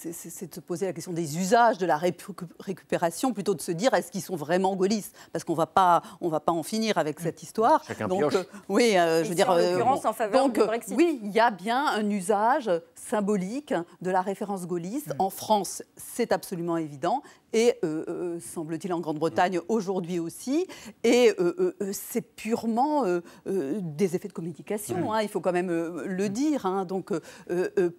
de se poser la question des usages de la récupération, plutôt de se dire est-ce qu'ils sont vraiment gaullistes, parce qu'on va pas en finir avec cette histoire. Chacun donc pioche. Oui, je veux dire. En l'occurrence, en faveur du Brexit. Oui, il y a bien un usage symbolique de la référence gaulliste. En France, c'est absolument évident. Et semble-t-il en Grande-Bretagne aujourd'hui aussi. Et c'est purement des effets de communication, il faut quand même le dire. Donc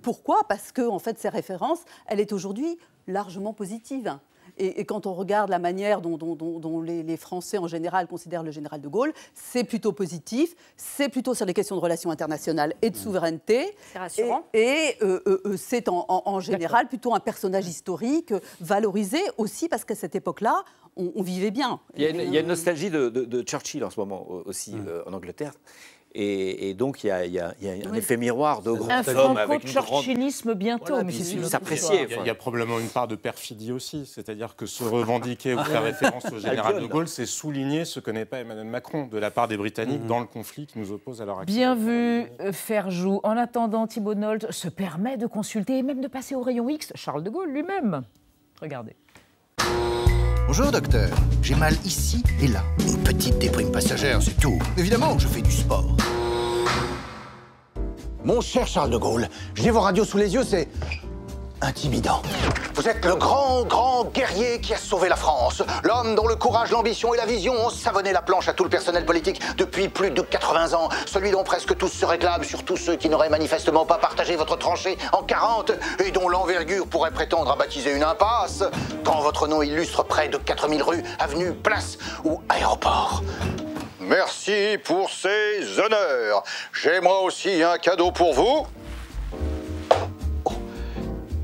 pourquoi ? Parce que en fait, ces références, elle est aujourd'hui largement positive. Et quand on regarde la manière dont les Français en général considèrent le général de Gaulle, c'est plutôt positif, c'est plutôt sur les questions de relations internationales et de souveraineté. C'est rassurant. Et c'est en général plutôt un personnage historique valorisé aussi parce qu'à cette époque-là, on vivait bien. Il y a une nostalgie de Churchill en ce moment aussi en Angleterre. Et donc, il y a un effet miroir de grands hommes avec une grande... churchillisme bientôt, voilà, mais c'est s'apprécier. Il y a probablement une part de perfidie aussi, c'est-à-dire que se revendiquer ou faire référence au général de Gaulle, c'est souligner ce que n'est pas Emmanuel Macron de la part des Britanniques dans le conflit qui nous oppose à l'heure actuelle. Bien vu, Ferjou. En attendant, Thibault Nolte se permet de consulter et même de passer au rayon X Charles de Gaulle lui-même. Regardez. Bonjour docteur, j'ai mal ici et là. Une petite déprime passagère, c'est tout. Évidemment, je fais du sport. Mon cher Charles de Gaulle, j'ai vos radios sous les yeux, c'est intimidant. Vous êtes le grand guerrier qui a sauvé la France. L'homme dont le courage, l'ambition et la vision ont savonné la planche à tout le personnel politique depuis plus de 80 ans. Celui dont presque tous se réclament, surtout ceux qui n'auraient manifestement pas partagé votre tranchée en 40 et dont l'envergure pourrait prétendre à baptiser une impasse, quand votre nom illustre près de 4000 rues, avenues, places ou aéroports. Merci pour ces honneurs. J'ai moi aussi un cadeau pour vous.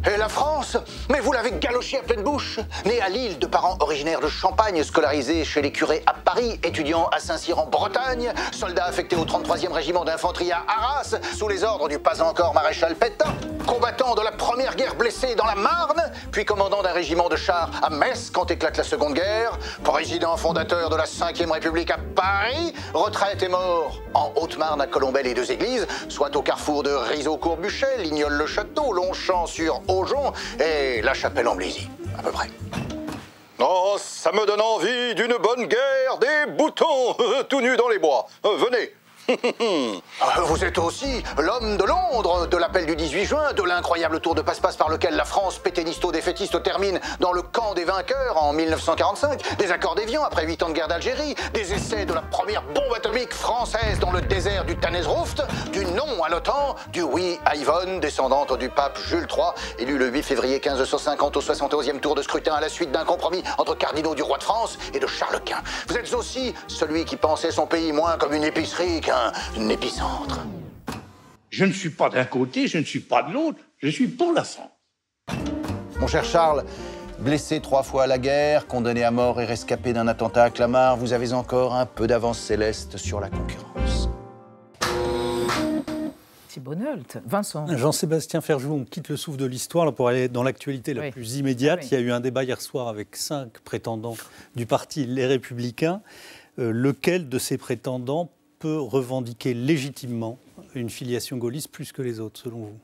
Et la France? Mais vous l'avez galoché à pleine bouche. Né à Lille de parents originaires de Champagne, scolarisé chez les curés à Paris, étudiant à Saint-Cyr en Bretagne, soldat affecté au 33e régiment d'infanterie à Arras, sous les ordres du pas encore maréchal Pétain, combattant de la première guerre blessé dans la Marne, puis commandant d'un régiment de chars à Metz quand éclate la Seconde Guerre, président fondateur de la 5e République à Paris, retraite et mort en Haute-Marne à Colombelles et Deux Églises, soit au carrefour de Rizot-Courbuchet, Lignol-le-Château, Longchamp sur Aujon et La Chapelle-en-Blaisy, à peu près. Oh, ça me donne envie d'une bonne guerre des boutons, tout nus dans les bois. Venez. Vous êtes aussi l'homme de Londres, de l'appel du 18 juin, de l'incroyable tour de passe-passe par lequel la France pétainisto-défaitiste termine dans le camp des vainqueurs en 1945, des accords d'Évian après 8 ans de guerre d'Algérie, des essais de la première bombe atomique française dans le désert du Tanezrouft, du non à l'OTAN, du oui à Yvonne, descendante du pape Jules III, élu le 8 février 1550 au 71e tour de scrutin à la suite d'un compromis entre cardinaux du roi de France et de Charles Quint. Vous êtes aussi celui qui pensait son pays moins comme une épicerie qu'un épicentre. Je ne suis pas d'un côté, je ne suis pas de l'autre, je suis pour la France. Mon cher Charles, blessé 3 fois à la guerre, condamné à mort et rescapé d'un attentat à Clamart, vous avez encore un peu d'avance céleste sur la concurrence. Thibault Neult. Vincent. Jean-Sébastien Ferjou, on quitte le souffle de l'histoire là, pour aller dans l'actualité la plus immédiate. Il y a eu un débat hier soir avec 5 prétendants du parti Les Républicains. Lequel de ces prétendants peut revendiquer légitimement une filiation gaulliste plus que les autres, selon vous?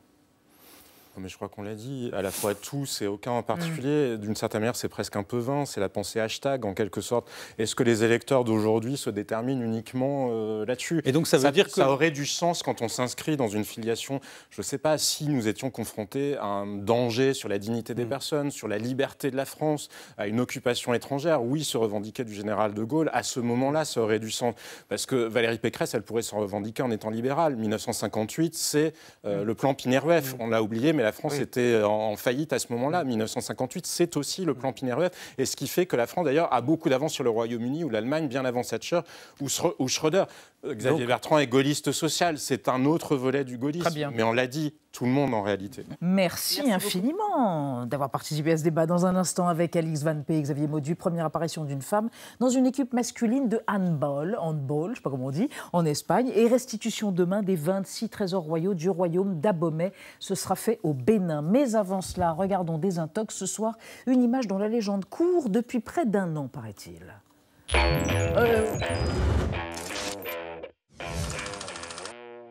Mais je crois qu'on l'a dit, à la fois tous et aucun en particulier. D'une certaine manière, c'est presque un peu vain, c'est la pensée hashtag en quelque sorte. Est-ce que les électeurs d'aujourd'hui se déterminent uniquement là-dessus? Et donc ça veut dire que ça aurait du sens quand on s'inscrit dans une filiation. Je ne sais pas si nous étions confrontés à un danger sur la dignité des personnes, sur la liberté de la France, à une occupation étrangère. Oui, se revendiquer du général de Gaulle, à ce moment-là, ça aurait du sens. Parce que Valérie Pécresse, elle pourrait se revendiquer en étant libérale. 1958, c'est le plan Pinay-Rueff. On l'a oublié, mais la France était en faillite à ce moment-là. 1958, c'est aussi le plan Pinay-Rueff. Et ce qui fait que la France, d'ailleurs, a beaucoup d'avance sur le Royaume-Uni ou l'Allemagne, bien avant Thatcher ou Schröder. Xavier Bertrand est gaulliste social. C'est un autre volet du gaullisme. Très bien. Mais on l'a dit, tout le monde en réalité. Merci infiniment d'avoir participé à ce débat. Dans un instant, avec Alix Van P et Xavier Maudu, première apparition d'une femme dans une équipe masculine de handball, je ne sais pas comment on dit, en Espagne, et restitution demain des 26 trésors royaux du royaume d'Abomey. Ce sera fait au Bénin. Mais avant cela, regardons Désintox ce soir, une image dont la légende court depuis près d'1 an, paraît-il.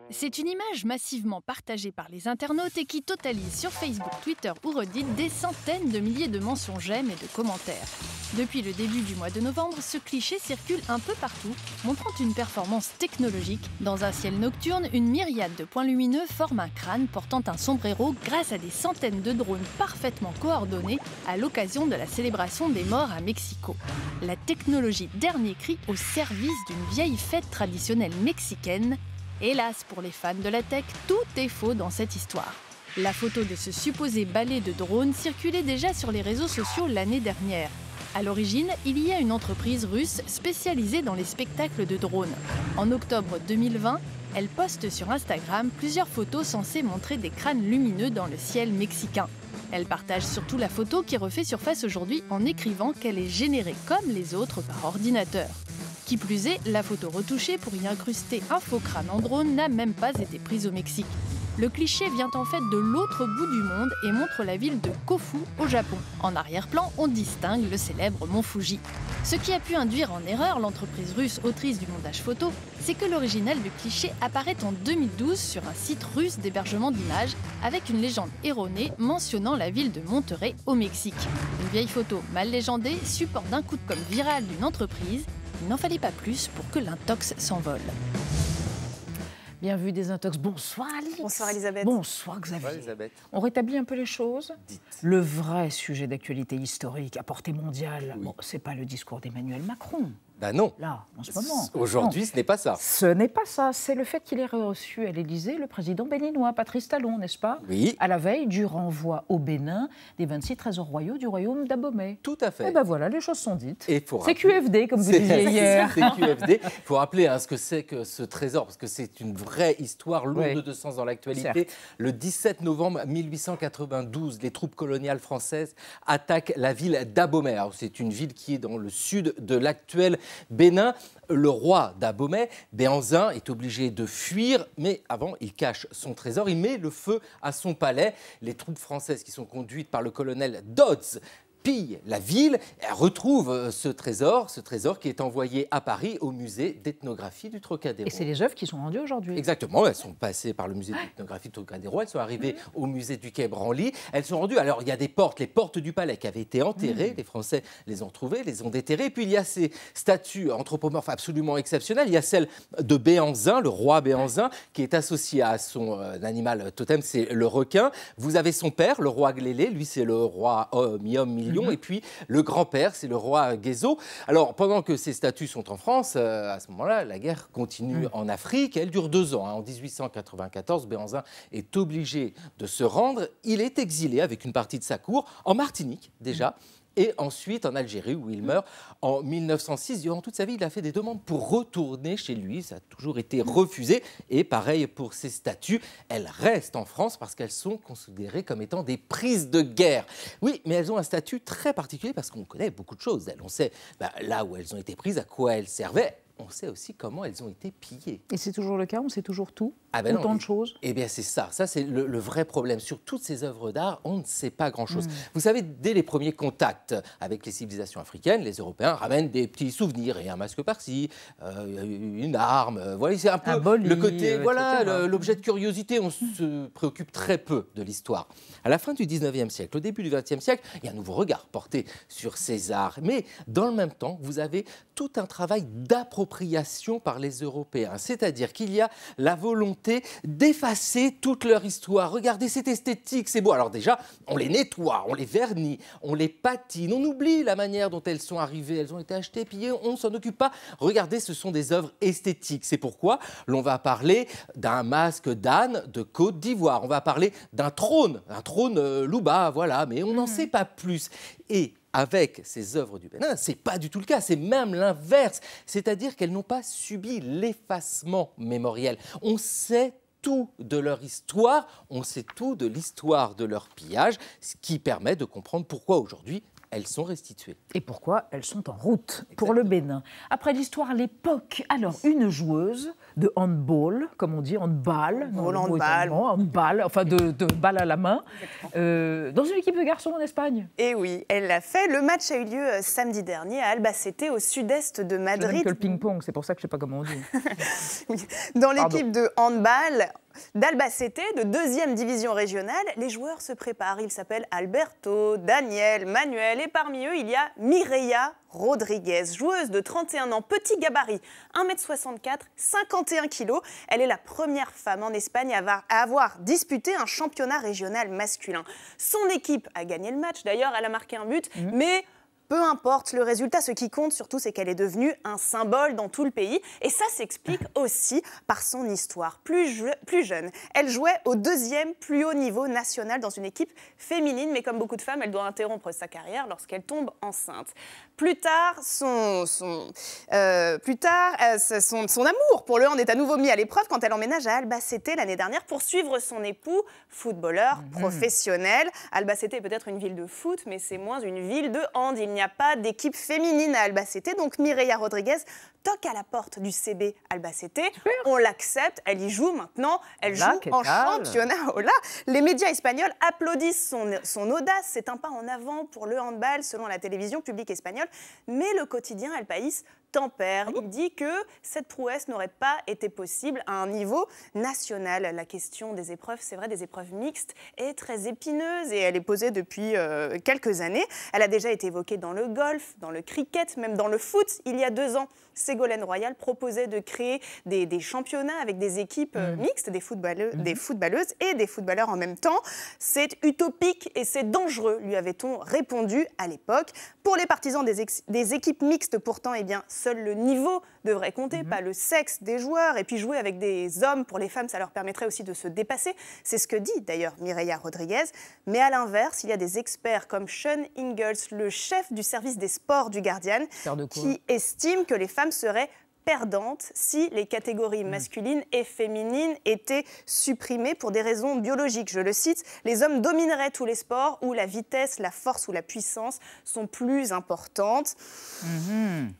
C'est une image massivement partagée par les internautes et qui totalise sur Facebook, Twitter ou Reddit des centaines de milliers de mentions j'aime et de commentaires. Depuis le début du mois de novembre, ce cliché circule un peu partout, montrant une performance technologique. Dans un ciel nocturne, une myriade de points lumineux forme un crâne portant un sombrero grâce à des centaines de drones parfaitement coordonnés à l'occasion de la célébration des morts à Mexico. La technologie dernier cri au service d'une vieille fête traditionnelle mexicaine. Hélas, pour les fans de la tech, tout est faux dans cette histoire. La photo de ce supposé balai de drones circulait déjà sur les réseaux sociaux l'année dernière. À l'origine, il y a une entreprise russe spécialisée dans les spectacles de drones. En octobre 2020, elle poste sur Instagram plusieurs photos censées montrer des crânes lumineux dans le ciel mexicain. Elle partage surtout la photo qui refait surface aujourd'hui en écrivant qu'elle est générée comme les autres par ordinateur. Qui plus est, la photo retouchée pour y incruster un faux crâne en drone n'a même pas été prise au Mexique. Le cliché vient en fait de l'autre bout du monde et montre la ville de Kofu au Japon. En arrière-plan, on distingue le célèbre mont Fuji. Ce qui a pu induire en erreur l'entreprise russe autrice du montage photo, c'est que l'original du cliché apparaît en 2012 sur un site russe d'hébergement d'images avec une légende erronée mentionnant la ville de Monterrey au Mexique. Une vieille photo mal légendée, support d'un coup de com' viral d'une entreprise. Il n'en fallait pas plus pour que l'intox s'envole. Bien vu, Désintox. Bonsoir Alix. Bonsoir Elisabeth. Bonsoir Xavier. Bonsoir Elisabeth. On rétablit un peu les choses. Dites. Le vrai sujet d'actualité historique à portée mondiale, bon, c'est pas le discours d'Emmanuel Macron. Ben non. Là, en ce moment. Aujourd'hui, ce n'est pas ça. Ce n'est pas ça. C'est le fait qu'il ait reçu à l'Élysée le président béninois, Patrice Talon, n'est-ce pas? Oui. À la veille du renvoi au Bénin des 26 trésors royaux du royaume d'Abomey. Tout à fait. Et ben voilà, les choses sont dites. C'est QFD, comme vous disiez hier. C'est QFD. Il faut rappeler ce que c'est que ce trésor, parce que c'est une vraie histoire lourde de sens dans l'actualité. Le 17 novembre 1892, les troupes coloniales françaises attaquent la ville d'Abomey. C'est une ville qui est dans le sud de l'actuel Bénin. Le roi d'Abomey, Béhanzin, est obligé de fuir, mais avant, il cache son trésor, il met le feu à son palais. Les troupes françaises qui sont conduites par le colonel Dodds pillent la ville, elle retrouve ce trésor qui est envoyé à Paris au musée d'ethnographie du Trocadéro. Et c'est les œuvres qui sont rendues aujourd'hui. Exactement, elles sont passées par le musée d'ethnographie du Trocadéro, elles sont arrivées au musée du Quai Branly, elles sont rendues, alors il y a des portes, les portes du palais qui avaient été enterrées, les Français les ont trouvées, les ont déterrées, et puis il y a ces statues anthropomorphes absolument exceptionnelles, il y a celle de Béhanzin, le roi Béhanzin, qui est associé à son animal totem, c'est le requin. Vous avez son père, le roi Glélé, lui c'est le roi mi-homme, et puis le grand-père, c'est le roi Guézo. Alors, pendant que ces statues sont en France, à ce moment-là, la guerre continue en Afrique. Elle dure 2 ans. En 1894, Béhanzin est obligé de se rendre. Il est exilé avec une partie de sa cour en Martinique, déjà. Et ensuite en Algérie, où il meurt en 1906. Durant toute sa vie, il a fait des demandes pour retourner chez lui. Ça a toujours été refusé. Et pareil pour ces statues, elles restent en France parce qu'elles sont considérées comme étant des prises de guerre. Oui, mais elles ont un statut très particulier parce qu'on connaît beaucoup de choses. On sait là où elles ont été prises, à quoi elles servaient. On sait aussi comment elles ont été pillées. Et c'est toujours le cas, on sait toujours tout, non, autant de choses. Eh bien, c'est ça. Ça, c'est le vrai problème. Sur toutes ces œuvres d'art, on ne sait pas grand-chose. Vous savez, dès les premiers contacts avec les civilisations africaines, les Européens ramènent des petits souvenirs. Et un masque par-ci, une arme. Voilà, c'est un peu le côté, l'objet de curiosité. On se préoccupe très peu de l'histoire. À la fin du 19e siècle, au début du 20e siècle, il y a un nouveau regard porté sur ces arts. Mais dans le même temps, vous avez tout un travail d'appropriation par les Européens. C'est-à-dire qu'il y a la volonté d'effacer toute leur histoire. Regardez, c'est esthétique, c'est beau. Alors déjà, on les nettoie, on les vernit, on les patine, on oublie la manière dont elles sont arrivées. Elles ont été achetées, pillées, on ne s'en occupe pas. Regardez, ce sont des œuvres esthétiques. C'est pourquoi l'on va parler d'un masque d'âne de Côte d'Ivoire. On va parler d'un trône Louba, voilà, mais on n'en sait pas plus. Et avec ces œuvres du Bénin, c'est pas du tout le cas, c'est même l'inverse. C'est-à-dire qu'elles n'ont pas subi l'effacement mémoriel. On sait tout de leur histoire, on sait tout de l'histoire de leur pillage, ce qui permet de comprendre pourquoi aujourd'hui elles sont restituées. Et pourquoi elles sont en route pour le Bénin. Après l'histoire, l'époque. Alors, une joueuse de handball, comme on dit, handball, enfin de balle à la main, dans une équipe de garçons en Espagne. Et oui, elle l'a fait. Le match a eu lieu samedi dernier à Albacete, au sud-est de Madrid. Que le ping-pong, c'est pour ça que je ne sais pas comment on dit. Oui. Dans l'équipe de handball d'Albacete, de 2e division régionale, les joueurs se préparent. Ils s'appellent Alberto, Daniel, Manuel et parmi eux, il y a Mireia Rodriguez, joueuse de 31 ans, petit gabarit, 1m64, 51 kg. Elle est la première femme en Espagne à avoir disputé un championnat régional masculin. Son équipe a gagné le match, d'ailleurs, elle a marqué un but, mais peu importe le résultat, ce qui compte surtout, c'est qu'elle est devenue un symbole dans tout le pays. Et ça s'explique aussi par son histoire. Plus jeune, elle jouait au 2e plus haut niveau national dans une équipe féminine. Mais comme beaucoup de femmes, elle doit interrompre sa carrière lorsqu'elle tombe enceinte. Plus tard, son amour pour le hand est à nouveau mis à l'épreuve quand elle emménage à Albacete l'année dernière pour suivre son époux, footballeur professionnel. Albacete est peut-être une ville de foot, mais c'est moins une ville de hand. Il n'y a pas d'équipe féminine à Albacete, donc Mireia Rodriguez toque à la porte du CB Albacete. On l'accepte, elle y joue maintenant, elle joue en championnat. Les médias espagnols applaudissent son audace, c'est un pas en avant pour le handball selon la télévision publique espagnole, mais le quotidien El País tempère. Il dit que cette prouesse n'aurait pas été possible à un niveau national. La question des épreuves, c'est vrai, des épreuves mixtes, est très épineuse et elle est posée depuis quelques années. Elle a déjà été évoquée dans le golf, dans le cricket, même dans le foot. Il y a 2 ans, Ségolène Royal proposait de créer des championnats avec des équipes mixtes, des footballeuses et des footballeurs en même temps. C'est utopique et c'est dangereux, lui avait-on répondu à l'époque. Pour les partisans des équipes mixtes, pourtant, eh bien, seul le niveau devrait compter, pas le sexe des joueurs. Et puis jouer avec des hommes, pour les femmes, ça leur permettrait aussi de se dépasser. C'est ce que dit d'ailleurs Mireia Rodriguez. Mais à l'inverse, il y a des experts comme Sean Ingalls, le chef du service des sports du Guardian, qui estime que les femmes seraient perdantes si les catégories masculines et féminines étaient supprimées pour des raisons biologiques. Je le cite, les hommes domineraient tous les sports où la vitesse, la force ou la puissance sont plus importantes.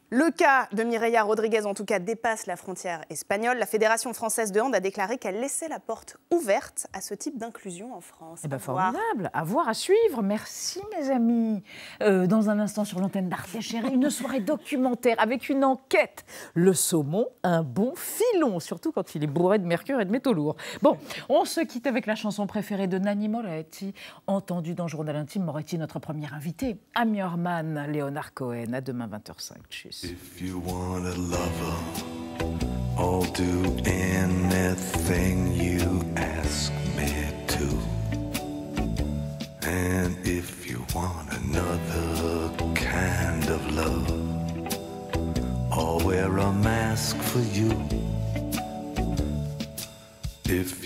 Le cas de Mireia Rodriguez, en tout cas, dépasse la frontière espagnole. La Fédération française de hand a déclaré qu'elle laissait la porte ouverte à ce type d'inclusion en France. Formidable, à voir, à suivre. Merci mes amis. Dans un instant sur l'antenne d'Arte Chérie, une soirée documentaire avec une enquête. Le saumon, un bon filon, surtout quand il est bourré de mercure et de métaux lourds. Bon, on se quitte avec la chanson préférée de Nanni Moretti, entendue dans Journal Intime. Moretti, notre premier invité. Amy Orman, Léonard Cohen. À demain 20h05. Tchuss. If you want a lover, I'll do anything you ask me to. And if you want another kind of love, I'll wear a mask for you. If you